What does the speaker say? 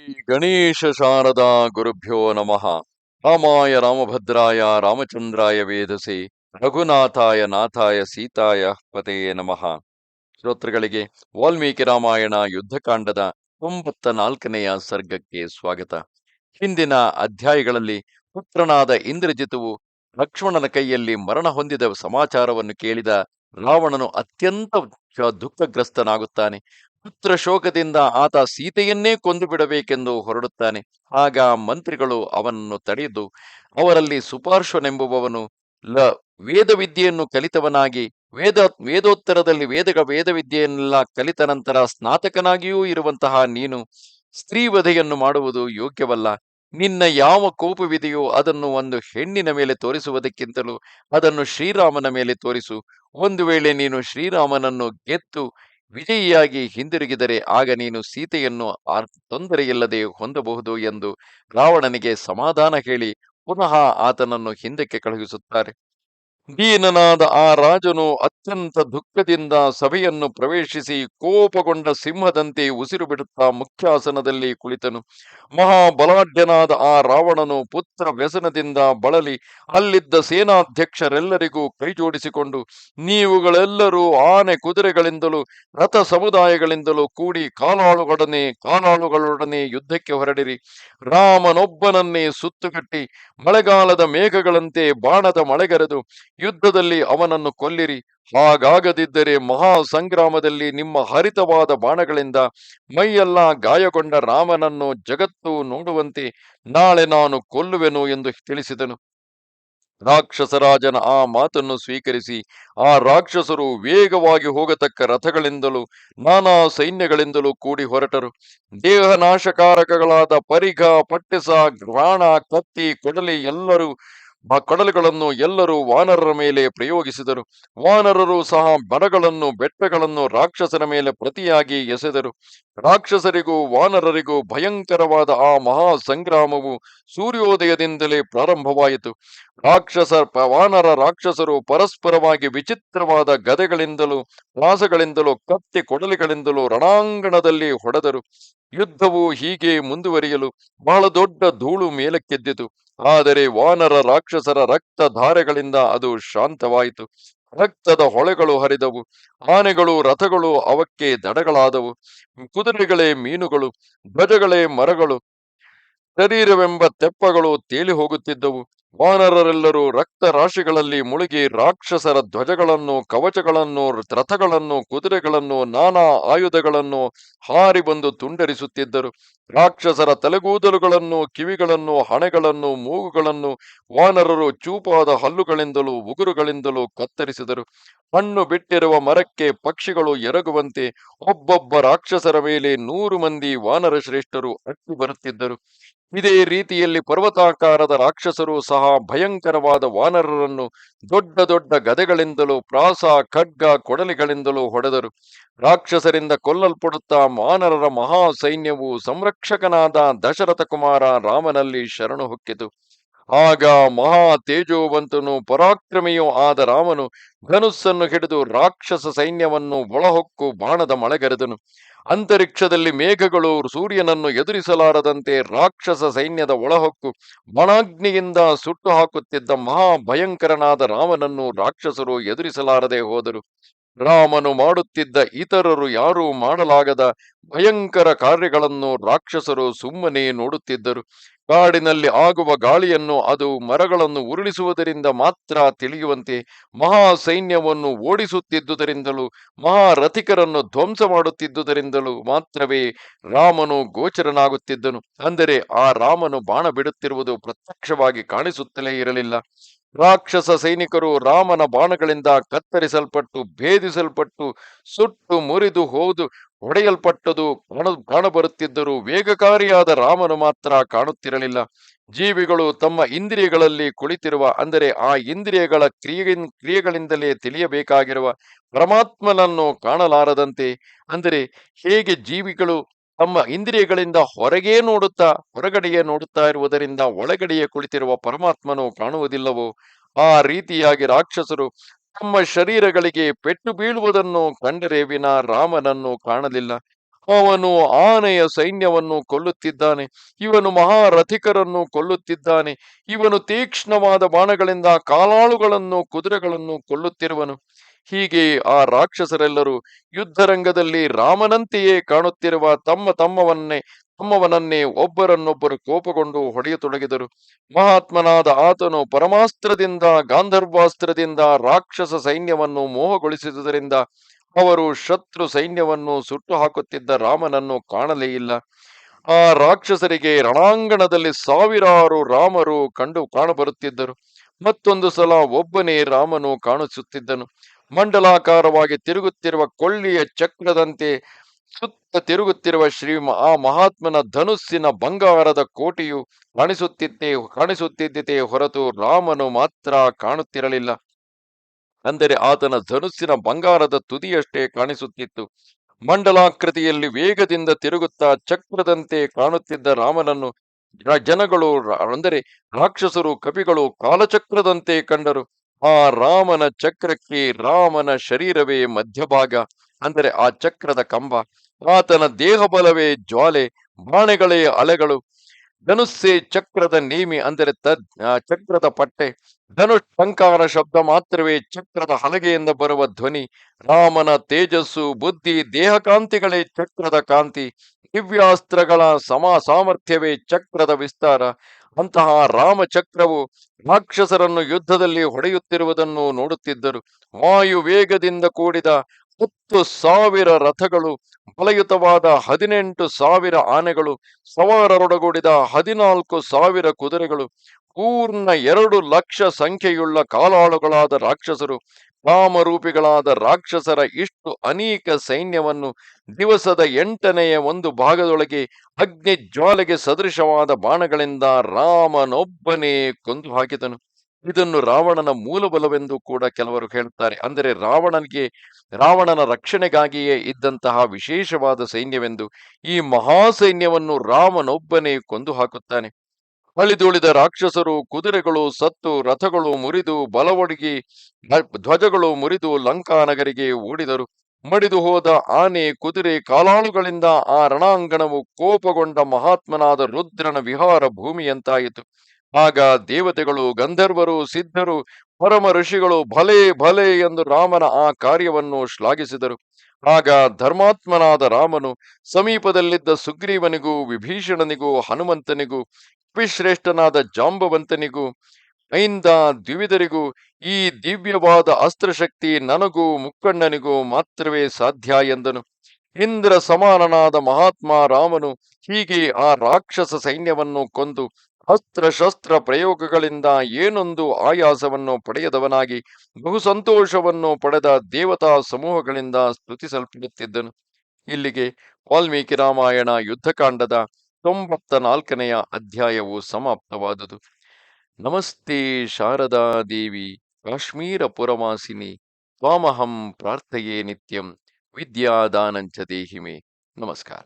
ಗಣೇಶ ಶಾರದಾ ಗುರುಭ್ಯೋ ನಮಃ. ರಾಮಾಯ ರಾಮಭದ್ರಾಯ ರಾಮಚಂದ್ರಾಯ ವೇಧಸೆ ರಘುನಾಥಾಯ ನಾಥಾಯ ಸೀತಾಯ ಪತೆಯೇ ನಮಃ. ಶ್ರೋತೃಗಳಿಗೆ ವಾಲ್ಮೀಕಿ ರಾಮಾಯಣ ಯುದ್ಧಕಾಂಡದ 94ನೆಯ ಸರ್ಗಕ್ಕೆ ಸ್ವಾಗತ. ಹಿಂದಿನ ಅಧ್ಯಾಯಗಳಲ್ಲಿ ಪುತ್ರನಾದ ಇಂದ್ರಜಿತುವು ಲಕ್ಷ್ಮಣನ ಕೈಯಲ್ಲಿ ಮರಣ ಹೊಂದಿದ ಸಮಾಚಾರವನ್ನು ಕೇಳಿದ ರಾವಣನು ಅತ್ಯಂತ ದುಃಖಗ್ರಸ್ತನಾಗುತ್ತಾನೆ. ಪುತ್ರ ಶೋಕದಿಂದ ಆತ ಸೀತೆಯನ್ನೇ ಕೊಂದು ಬಿಡಬೇಕೆಂದು ಹೊರಡುತ್ತಾನೆ. ಆಗ ಮಂತ್ರಿಗಳು ಅವನನ್ನು ತಡೆದು ಅವರಲ್ಲಿ ಸುಪಾರ್ಶ್ವನೆಂಬುವವನು ವೇದ ವಿದ್ಯೆಯನ್ನು ಕಲಿತವನಾಗಿ ವೇದೋತ್ತರದಲ್ಲಿ ವೇದ ವಿದ್ಯೆಯನ್ನೆಲ್ಲ ಕಲಿತ ನಂತರ ಸ್ನಾತಕನಾಗಿಯೂ ಇರುವಂತಹ ನೀನು ಸ್ತ್ರೀವಧೆಯನ್ನು ಮಾಡುವುದು ಯೋಗ್ಯವಲ್ಲ. ನಿನ್ನ ಯಾವ ಕೋಪವಿದೆಯೋ ಅದನ್ನು ಒಂದು ಹೆಣ್ಣಿನ ಮೇಲೆ ತೋರಿಸುವುದಕ್ಕಿಂತಲೂ ಅದನ್ನು ಶ್ರೀರಾಮನ ಮೇಲೆ ತೋರಿಸು. ಒಂದು ವೇಳೆ ನೀನು ಶ್ರೀರಾಮನನ್ನು ಗೆದ್ದು ವಿಜಯಿಯಾಗಿ ಹಿಂದಿರುಗಿದರೆ ಆಗ ನೀನು ಸೀತೆಯನ್ನು ತೊಂದರೆಯಿಲ್ಲದೆ ಹೊಂದಬಹುದು ಎಂದು ರಾವಣನಿಗೆ ಸಮಾಧಾನ ಹೇಳಿ ಪುನಃ ಆತನನ್ನು ಹಿಂದಕ್ಕೆ ಕಳುಹಿಸುತ್ತಾರೆ. ದೀನನಾದ ಆ ರಾಜನು ಅತ್ಯಂತ ದುಃಖದಿಂದ ಸಭೆಯನ್ನು ಪ್ರವೇಶಿಸಿ ಕೋಪಗೊಂಡ ಸಿಂಹದಂತೆ ಉಸಿರು ಬಿಡುತ್ತಾ ಮುಖ್ಯಾಸನದಲ್ಲಿ ಕುಳಿತನು. ಮಹಾಬಲಾಢ್ಯನಾದ ಆ ರಾವಣನು ಪುತ್ರ ವ್ಯಸನದಿಂದ ಬಳಲಿ ಅಲ್ಲಿದ್ದ ಸೇನಾಧ್ಯಕ್ಷರೆಲ್ಲರಿಗೂ ಕೈಜೋಡಿಸಿಕೊಂಡು, ನೀವುಗಳೆಲ್ಲರೂ ಆನೆ ಕುದುರೆಗಳಿಂದಲೂ ರಥ ಸಮುದಾಯಗಳಿಂದಲೂ ಕೂಡಿ ಕಾಲಾಳುಗಳೊಡನೆ ಯುದ್ಧಕ್ಕೆ ಹೊರಡಿರಿ. ರಾಮನೊಬ್ಬನನ್ನೇ ಸುತ್ತುಗಟ್ಟಿ ಮಳೆಗಾಲದ ಮೇಘಗಳಂತೆ ಬಾಣದ ಮಳೆಗರೆದು ಯುದ್ಧದಲ್ಲಿ ಅವನನ್ನು ಕೊಲ್ಲಿರಿ. ಹಾಗಾಗದಿದ್ದರೆ ಮಹಾ ಸಂಗ್ರಾಮದಲ್ಲಿ ನಿಮ್ಮ ಹರಿತವಾದ ಬಾಣಗಳಿಂದ ಮೈಯೆಲ್ಲ ಗಾಯಗೊಂಡ ರಾಮನನ್ನು ಜಗತ್ತು ನೋಡುವಂತೆ ನಾಳೆ ನಾನು ಕೊಲ್ಲುವೆನು ಎಂದು ತಿಳಿಸಿದನು. ರಾಕ್ಷಸರಾಜನ ಆ ಮಾತನ್ನು ಸ್ವೀಕರಿಸಿ ಆ ರಾಕ್ಷಸರು ವೇಗವಾಗಿ ಹೋಗತಕ್ಕ ರಥಗಳಿಂದಲೂ ನಾನಾ ಸೈನ್ಯಗಳಿಂದಲೂ ಕೂಡಿ ಹೊರಟರು. ದೇಹನಾಶಕಾರಕಗಳಾದ ಪರಿಘ, ಪಟ್ಟಿಸ, ಬಾಣ, ಕತ್ತಿ, ಕೊಡಲಿಗಳನ್ನು ಎಲ್ಲರೂ ವಾನರರ ಮೇಲೆ ಪ್ರಯೋಗಿಸಿದರು. ವಾನರರು ಸಹ ಮರಗಳನ್ನು ಬೆಟ್ಟಗಳನ್ನು ರಾಕ್ಷಸನ ಮೇಲೆ ಪ್ರತಿಯಾಗಿ ಎಸೆದರು. ರಾಕ್ಷಸರಿಗೂ ವಾನರರಿಗೂ ಭಯಂಕರವಾದ ಆ ಮಹಾ ಸಂಗ್ರಾಮವು ಸೂರ್ಯೋದಯದಿಂದಲೇ ಪ್ರಾರಂಭವಾಯಿತು. ವಾನರ ರಾಕ್ಷಸರು ಪರಸ್ಪರವಾಗಿ ವಿಚಿತ್ರವಾದ ಗದೆಗಳಿಂದಲೂ ಪ್ರಾಸಗಳಿಂದಲೂ ಕತ್ತಿ ಕೊಡಲಿಗಳಿಂದಲೂ ರಣಾಂಗಣದಲ್ಲಿ ಹೊಡೆದರು. ಯುದ್ಧವು ಹೀಗೆ ಮುಂದುವರಿಯಲು ಬಹಳ ದೊಡ್ಡ ಧೂಳು ಮೇಲಕ್ಕೆದ್ದಿತು. ಆದರೆ ವಾನರ ರಾಕ್ಷಸರ ರಕ್ತ ಧಾರೆಗಳಿಂದ ಅದು ಶಾಂತವಾಯಿತು. ರಕ್ತದ ಹೊಳೆಗಳು ಹರಿದವು. ಆನೆಗಳು ರಥಗಳು ಅವಕ್ಕೆ ದಡಗಳಾದವು. ಕುದುರೆಗಳೇ ಮೀನುಗಳು, ಧ್ವಜಗಳೇ ಮರಗಳು, ಶರೀರವೆಂಬ ತೆಪ್ಪಗಳು ತೇಲಿ ಹೋಗುತ್ತಿದ್ದವು. ವಾನರರೆಲ್ಲರೂ ರಕ್ತ ರಾಶಿಗಳಲ್ಲಿ ಮುಳುಗಿ ರಾಕ್ಷಸರ ಧ್ವಜಗಳನ್ನು, ಕವಚಗಳನ್ನು, ರಥಗಳನ್ನು, ಕುದುರೆಗಳನ್ನು, ನಾನಾ ಆಯುಧಗಳನ್ನು ಹಾರಿ ಬಂದು ತುಂಡರಿಸುತ್ತಿದ್ದರು. ರಾಕ್ಷಸರ ತಲೆಗೂದಲುಗಳನ್ನು, ಕಿವಿಗಳನ್ನು, ಹಣೆಗಳನ್ನು, ಮೂಗುಗಳನ್ನು ವಾನರರು ಚೂಪಾದ ಹಲ್ಲುಗಳಿಂದಲೂ ಉಗುರುಗಳಿಂದಲೂ ಕತ್ತರಿಸಿದರು. ಹಣ್ಣು ಬಿಟ್ಟಿರುವ ಮರಕ್ಕೆ ಪಕ್ಷಿಗಳು ಎರಗುವಂತೆ ಒಬ್ಬೊಬ್ಬ ರಾಕ್ಷಸರ ಮೇಲೆ 100 ಮಂದಿ ವಾನರ ಶ್ರೇಷ್ಠರು ಅಟ್ಟಿ ಬರುತ್ತಿದ್ದರು. ಇದೇ ರೀತಿಯಲ್ಲಿ ಪರ್ವತಾಕಾರದ ರಾಕ್ಷಸರು ಸಹ ಭಯಂಕರವಾದ ವಾನರರನ್ನು ದೊಡ್ಡ ದೊಡ್ಡ ಗದೆಗಳಿಂದಲೂ ಪ್ರಾಸ, ಖಡ್ಗ, ಕೊಡಲಿಗಳಿಂದಲೂ ಹೊಡೆದರು. ರಾಕ್ಷಸರಿಂದ ಕೊಲ್ಲಲ್ಪಡುತ್ತಾ ವಾನರರ ಮಹಾ ಸೈನ್ಯವು ಸಂರಕ್ಷಕನಾದ ದಶರಥ ಕುಮಾರ ರಾಮನಲ್ಲಿ ಶರಣು ಹೊಕ್ಕಿತು. ಆಗ ಮಹಾ ತೇಜೋವಂತನು ಪರಾಕ್ರಮಿಯೂ ಆದ ರಾಮನು ಧನುಸ್ಸನ್ನು ಹಿಡಿದು ರಾಕ್ಷಸ ಸೈನ್ಯವನ್ನು ಒಳಹೊಕ್ಕು ಬಾಣದ ಮಳೆಗರೆದನು. ಅಂತರಿಕ್ಷದಲ್ಲಿ ಮೇಘಗಳು ಸೂರ್ಯನನ್ನು ಎದುರಿಸಲಾರದಂತೆ ರಾಕ್ಷಸ ಸೈನ್ಯದ ಒಳಹೊಕ್ಕು ಬಾಣಾಗ್ನಿಯಿಂದ ಸುಟ್ಟು ಹಾಕುತ್ತಿದ್ದ ಮಹಾಭಯಂಕರನಾದ ರಾಮನನ್ನು ರಾಕ್ಷಸರು ಎದುರಿಸಲಾರದೆ ಹೋದರು. ರಾಮನು ಮಾಡುತ್ತಿದ್ದ ಇತರರು ಯಾರೂ ಮಾಡಲಾಗದ ಭಯಂಕರ ಕಾರ್ಯಗಳನ್ನು ರಾಕ್ಷಸರು ಸುಮ್ಮನೆ ನೋಡುತ್ತಿದ್ದರು. ಕಾಡಿನಲ್ಲಿ ಆಗುವ ಗಾಳಿಯನ್ನು ಅದು ಮರಗಳನ್ನು ಉರುಳಿಸುವುದರಿಂದ ಮಾತ್ರ ತಿಳಿಯುವಂತೆ ಮಹಾ ಸೈನ್ಯವನ್ನು ಓಡಿಸುತ್ತಿದ್ದುದರಿಂದಲೂ ಮಹಾರಥಿಕರನ್ನು ಧ್ವಂಸ ಮಾಡುತ್ತಿದ್ದುದರಿಂದಲೂ ಮಾತ್ರವೇ ರಾಮನು ಗೋಚರನಾಗುತ್ತಿದ್ದನು. ಅಂದರೆ ಆ ರಾಮನು ಬಾಣ ಬಿಡುತ್ತಿರುವುದು ಪ್ರತ್ಯಕ್ಷವಾಗಿ ಕಾಣಿಸುತ್ತಲೇ ಇರಲಿಲ್ಲ. ರಾಕ್ಷಸ ಸೈನಿಕರು ರಾಮನ ಬಾಣಗಳಿಂದ ಕತ್ತರಿಸಲ್ಪಟ್ಟು, ಭೇದಿಸಲ್ಪಟ್ಟು, ಸುಟ್ಟು ಮುರಿದು ಹೊಡೆಯಲ್ಪಟ್ಟದು ಕಾಣಬರುತ್ತಿದ್ದರೂ ವೇಗಕಾರಿಯಾದ ರಾಮನು ಮಾತ್ರ ಕಾಣುತ್ತಿರಲಿಲ್ಲ. ಜೀವಿಗಳು ತಮ್ಮ ಇಂದ್ರಿಯಗಳಲ್ಲಿ ಕುಳಿತಿರುವ, ಅಂದರೆ ಆ ಇಂದ್ರಿಯಗಳ ಕ್ರಿಯೆಗಳಿಂದಲೇ ತಿಳಿಯಬೇಕಾಗಿರುವ ಪರಮಾತ್ಮನನ್ನು ಕಾಣಲಾರದಂತೆ, ಅಂದರೆ ಹೇಗೆ ಜೀವಿಗಳು ತಮ್ಮ ಇಂದ್ರಿಯಗಳಿಂದ ಹೊರಗಡೆಯೇ ನೋಡುತ್ತಾ ಇರುವುದರಿಂದ ಒಳಗಡೆಯೇ ಕುಳಿತಿರುವ ಪರಮಾತ್ಮನು ಕಾಣುವುದಿಲ್ಲವೋ, ಆ ರೀತಿಯಾಗಿ ರಾಕ್ಷಸರು ತಮ್ಮ ಶರೀರಗಳಿಗೆ ಪೆಟ್ಟು ಬೀಳುವುದನ್ನು ಕಂಡರೆ ವಿನ ರಾಮನನ್ನು ಕಾಣಲಿಲ್ಲ. ಅವನು ಆನೆಯ ಸೈನ್ಯವನ್ನು ಕೊಲ್ಲುತ್ತಿದ್ದಾನೆ, ಇವನು ಮಹಾರಥಿಕರನ್ನು ಕೊಲ್ಲುತ್ತಿದ್ದಾನೆ, ಇವನು ತೀಕ್ಷ್ಣವಾದ ಬಾಣಗಳಿಂದ ಕಾಲಾಳುಗಳನ್ನು ಕುದುರೆಗಳನ್ನು ಕೊಲ್ಲುತ್ತಿರುವನು. ಹೀಗೆ ಆ ರಾಕ್ಷಸರೆಲ್ಲರೂ ಯುದ್ಧರಂಗದಲ್ಲಿ ರಾಮನಂತೆಯೇ ಕಾಣುತ್ತಿರುವ ತಮ್ಮವನನ್ನೇ ಒಬ್ಬರನ್ನೊಬ್ಬರು ಕೋಪಗೊಂಡು ಹೊಡೆಯತೊಡಗಿದರು. ಮಹಾತ್ಮನಾದ ಆತನು ಪರಮಾಸ್ತ್ರದಿಂದ ಗಾಂಧರ್ವಾಸ್ತ್ರದಿಂದ ರಾಕ್ಷಸ ಸೈನ್ಯವನ್ನು ಮೋಹಗೊಳಿಸಿದುದರಿಂದ ಅವರು ಶತ್ರು ಸೈನ್ಯವನ್ನು ಸುಟ್ಟು ಹಾಕುತ್ತಿದ್ದ ರಾಮನನ್ನು ಕಾಣಲೇ ಇಲ್ಲ. ಆ ರಾಕ್ಷಸರಿಗೆ ರಣಾಂಗಣದಲ್ಲಿ ಸಾವಿರಾರು ರಾಮರು ಕಾಣಬರುತ್ತಿದ್ದರು. ಮತ್ತೊಂದು ಸಲ ಒಬ್ಬನೇ ರಾಮನು ಕಾಣಿಸುತ್ತಿದ್ದನು. ಮಂಡಲಾಕಾರವಾಗಿ ತಿರುಗುತ್ತಿರುವ ಕೊಳ್ಳಿಯ ಚಕ್ರದಂತೆ ಸುತ್ತ ತಿರುಗುತ್ತಿರುವ ಆ ಮಹಾತ್ಮನ ಧನುಸ್ಸಿನ ಬಂಗಾರದ ಕೋಟೆಯು ಕಾಣಿಸುತ್ತಿದ್ದೇ ಹೊರತು ರಾಮನು ಮಾತ್ರ ಕಾಣುತ್ತಿರಲಿಲ್ಲ. ಅಂದರೆ ಆತನ ಧನುಸ್ಸಿನ ಬಂಗಾರದ ತುದಿಯಷ್ಟೇ ಕಾಣಿಸುತ್ತಿತ್ತು. ಮಂಡಲಾಕೃತಿಯಲ್ಲಿ ವೇಗದಿಂದ ತಿರುಗುತ್ತಾ ಚಕ್ರದಂತೆ ಕಾಣುತ್ತಿದ್ದ ರಾಮನನ್ನು ಜನಗಳು ಅಂದರೆ ರಾಕ್ಷಸರು ಕಪಿಗಳು ಕಾಲಚಕ್ರದಂತೆ ಕಂಡರು. ಆ ರಾಮನ ಚಕ್ರಕ್ಕೆ ರಾಮನ ಶರೀರವೇ ಮಧ್ಯಭಾಗ, ಅಂದರೆ ಆ ಚಕ್ರದ ಕಂಬ, ಆತನ ದೇಹಬಲವೇ ಜ್ವಾಲೆ, ಬಾಣೆಗಳೇ ಅಲೆಗಳು, ಧನುಸ್ಸೇ ಚಕ್ರದ ನೇಮಿ, ಅಂದರೆ ಚಕ್ರದ ಪಟ್ಟೆ, ಧನುಷ್ ಟಂಕಾರ ಶಬ್ದ ಮಾತ್ರವೇ ಚಕ್ರದ ಹಲಗೆಯಿಂದ ಬರುವ ಧ್ವನಿ, ರಾಮನ ತೇಜಸ್ಸು, ಬುದ್ಧಿ, ದೇಹಕಾಂತಿಗಳೇ ಚಕ್ರದ ಕಾಂತಿ, ದಿವ್ಯಾಸ್ತ್ರಗಳ ಸಾಮರ್ಥ್ಯವೇ ಚಕ್ರದ ವಿಸ್ತಾರ. ಅಂತಹ ರಾಮಚಕ್ರವು ರಾಕ್ಷಸರನ್ನು ಯುದ್ಧದಲ್ಲಿ ಹೊಡೆಯುತ್ತಿರುವುದನ್ನು ನೋಡುತ್ತಿದ್ದರು. ವಾಯು ವೇಗದಿಂದ ಕೂಡಿದ 10,000 ರಥಗಳು, ಬಲಯುತವಾದ 18,000 ಆನೆಗಳು, ಸವಾರರೊಡಗೂಡಿದ 14,000 ಕುದುರೆಗಳು, ಪೂರ್ಣ 2,00,000 ಸಂಖ್ಯೆಯುಳ್ಳ ಕಾಲಾಳುಗಳಾದ ರಾಕ್ಷಸರು, ಕಾಮರೂಪಿಗಳಾದ ರಾಕ್ಷಸರ ಇಷ್ಟು ಅನೇಕ ಸೈನ್ಯವನ್ನು ದಿವಸದ 8ನೇ ಒಂದು ಭಾಗದೊಳಗೆ ಅಗ್ನಿ ಜ್ವಾಲೆಗೆ ಸದೃಶವಾದ ಬಾಣಗಳಿಂದ ರಾಮನೊಬ್ಬನೇ ಕೊಂದು ಹಾಕಿದನು. ಇದನ್ನು ರಾವಣನ ಮೂಲಬಲವೆಂದು ಕೂಡ ಕೆಲವರು ಹೇಳುತ್ತಾರೆ. ಅಂದರೆ ರಾವಣನ ರಕ್ಷಣೆಗಾಗಿಯೇ ಇದ್ದಂತಹ ವಿಶೇಷವಾದ ಸೈನ್ಯವೆಂದು. ಈ ಮಹಾಸೈನ್ಯವನ್ನು ರಾಮನೊಬ್ಬನೇ ಕೊಂದು ಹಾಕುತ್ತಾನೆ. ಅಳಿದುಳಿದ ರಾಕ್ಷಸರು ಕುದುರೆಗಳು ಸತ್ತು, ರಥಗಳು ಮುರಿದು, ಬಲವೊಡಗಿ ಧ್ವಜಗಳು ಮುರಿದು ಲಂಕಾನಗರಿಗೆ ಓಡಿದರು. ಮಡಿದು ಹೋದ ಆನೆ, ಕುದುರೆ, ಕಾಲಾಳುಗಳಿಂದ ಆ ರಣಾಂಗಣವು ಕೋಪಗೊಂಡ ಮಹಾತ್ಮನಾದ ರುದ್ರನ ವಿಹಾರ ಭೂಮಿಯಂತಾಯಿತು. ಆಗ ದೇವತೆಗಳು, ಗಂಧರ್ವರು, ಸಿದ್ಧರು, ಪರಮ ಋಷಿಗಳು ಭಲೆ ಭಲೆ ಎಂದು ರಾಮನ ಆ ಕಾರ್ಯವನ್ನು ಶ್ಲಾಘಿಸಿದರು. ಆಗ ಧರ್ಮಾತ್ಮನಾದ ರಾಮನು ಸಮೀಪದಲ್ಲಿದ್ದ ಸುಗ್ರೀವನಿಗೂ, ವಿಭೀಷಣನಿಗೂ, ಹನುಮಂತನಿಗೂ, ಕಪಿಶ್ರೇಷ್ಠನಾದ ಜಾಂಬವಂತನಿಗೂ, ಐಂದ ದ್ವಿವಿಧರಿಗೂ, ಈ ದಿವ್ಯವಾದ ಅಸ್ತ್ರಶಕ್ತಿ ನನಗೂ ಮುಕ್ಕಣ್ಣನಿಗೂ ಮಾತ್ರವೇ ಸಾಧ್ಯ ಎಂದನು. ಇಂದ್ರ ಸಮಾನನಾದ ಮಹಾತ್ಮ ರಾಮನು ಹೀಗೆ ಆ ರಾಕ್ಷಸ ಸೈನ್ಯವನ್ನು ಕೊಂದು ಅಸ್ತ್ರಶಸ್ತ್ರ ಪ್ರಯೋಗಗಳಿಂದ ಏನೊಂದು ಆಯಾಸವನ್ನು ಪಡೆಯದವನಾಗಿ ಬಹು ಸಂತೋಷವನ್ನು ಪಡೆದ ದೇವತಾ ಸಮೂಹಗಳಿಂದ ಸ್ತುತಿಸಲ್ಪಡುತ್ತಿದ್ದನು. ಇಲ್ಲಿಗೆ ವಾಲ್ಮೀಕಿ ರಾಮಾಯಣ ಯುದ್ಧಕಾಂಡದ 94ನೆಯ ಅಧ್ಯಾಯವು ಸಮಾಪ್ತವಾದುದು. ನಮಸ್ತೆ ಶಾರದಾ ದೇವಿ ಕಾಶ್ಮೀರ ಪುರವಾಸಿನಿ ತ್ವಾಮಹಂ ಪ್ರಾರ್ಥಯೇ ನಿತ್ಯಂ ವಿದ್ಯಾದಾನಂಚ ದೇಹಿಮೆ. ನಮಸ್ಕಾರ.